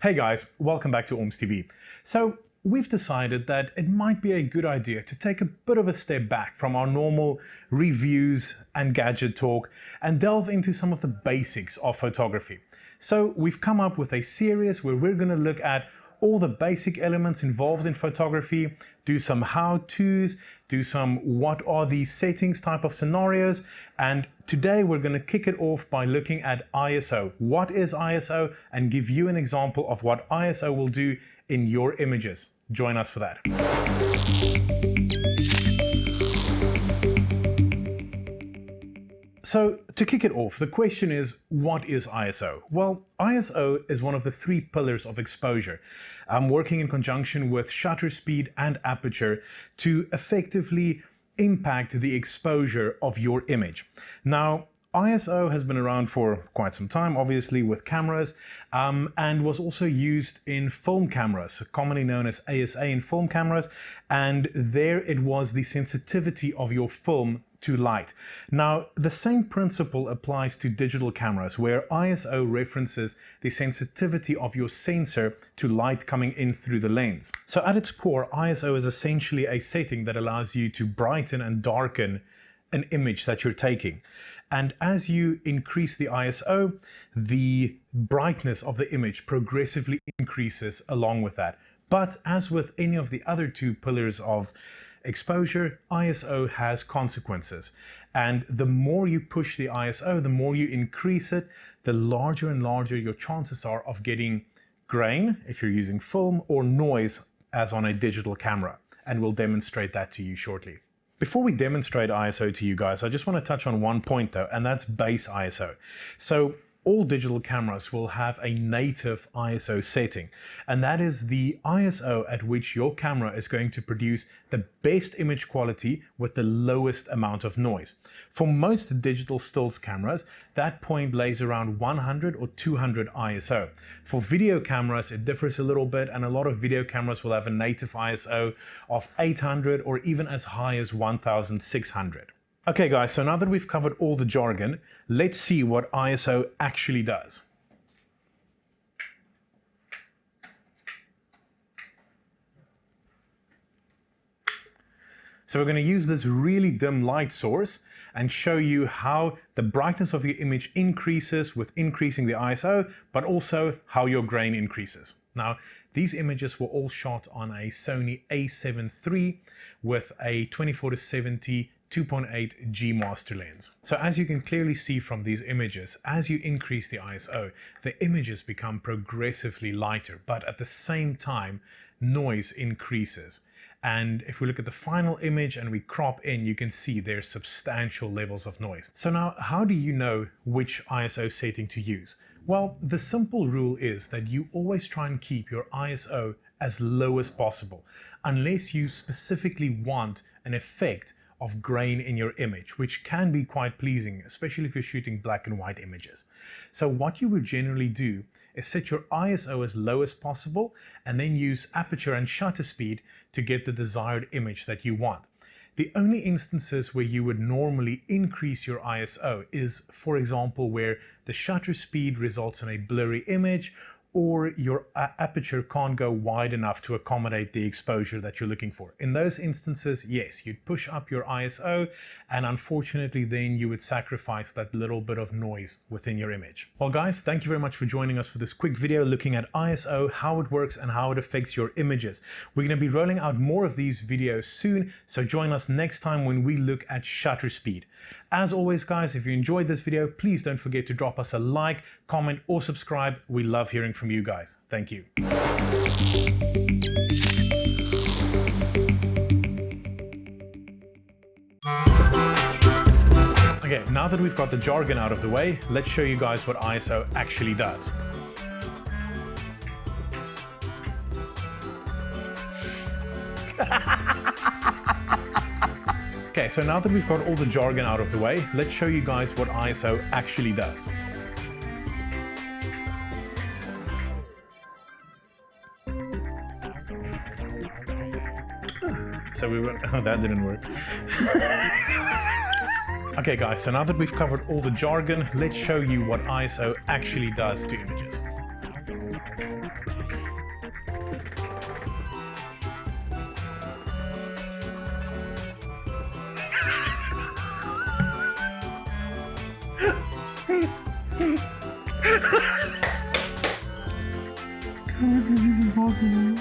Hey guys, welcome back to Orms TV. So we've decided that it might be a good idea to take a bit of a step back from our normal reviews and gadget talk and delve into some of the basics of photography. So we've come up with a series where we're going to look at all the basic elements involved in photography, do some how-tos, do some what are these settings type of scenarios, and today we're going to kick it off by looking at ISO. What is ISO? And give you an example of what ISO will do in your images. Join us for that. So to kick it off, the question is, what is ISO? Well, ISO is one of the three pillars of exposure. I'm working in conjunction with shutter speed and aperture to effectively impact the exposure of your image. Now, ISO has been around for quite some time, obviously with cameras, and was also used in film cameras, commonly known as ASA in film cameras, and there it was the sensitivity of your film to light. Now, the same principle applies to digital cameras, where ISO references the sensitivity of your sensor to light coming in through the lens. So at its core, ISO is essentially a setting that allows you to brighten and darken an image that you're taking. And as you increase the ISO, the brightness of the image progressively increases along with that. But as with any of the other two pillars of exposure, ISO has consequences. And the more you push the ISO, the more you increase it, the larger and larger your chances are of getting grain, if you're using film, or noise as on a digital camera. And we'll demonstrate that to you shortly. Before we demonstrate ISO to you guys, I just want to touch on one point though, and that's base ISO. So all digital cameras will have a native ISO setting, and that is the ISO at which your camera is going to produce the best image quality with the lowest amount of noise. For most digital stills cameras, that point lays around 100 or 200 ISO. For video cameras, it differs a little bit, and a lot of video cameras will have a native ISO of 800 or even as high as 1600. Okay guys, so now that we've covered all the jargon, let's see what ISO actually does. So we're going to use this really dim light source and show you how the brightness of your image increases with increasing the ISO, but also how your grain increases. Now, these images were all shot on a Sony a7 III with a 24-70 2.8 G master lens. So as you can clearly see from these images, as you increase the ISO, the images become progressively lighter, but at the same time, noise increases. And if we look at the final image and we crop in, you can see there's substantial levels of noise. So now, how do you know which ISO setting to use? Well, the simple rule is that you always try and keep your ISO as low as possible, unless you specifically want an effect of grain in your image, which can be quite pleasing, especially if you're shooting black and white images. So what you would generally do is set your ISO as low as possible and then use aperture and shutter speed to get the desired image that you want. The only instances where you would normally increase your ISO is, for example, where the shutter speed results in a blurry image, or your aperture can't go wide enough to accommodate the exposure that you're looking for. In those instances, yes, you'd push up your ISO, and unfortunately then you would sacrifice that little bit of noise within your image. Well guys, thank you very much for joining us for this quick video looking at ISO, how it works and how it affects your images. We're going to be rolling out more of these videos soon, so join us next time when we look at shutter speed. As always guys, if you enjoyed this video, please don't forget to drop us a like, comment or subscribe. We love hearing from you guys. Thank you. Okay, now that we've got the jargon out of the way, let's show you guys what ISO actually does. Okay, so now that we've got all the jargon out of the way, let's show you guys what ISO actually does. So we went, oh, that didn't work. Okay guys, so now that we've covered all the jargon, let's show you what ISO actually does to images. How is this even possible?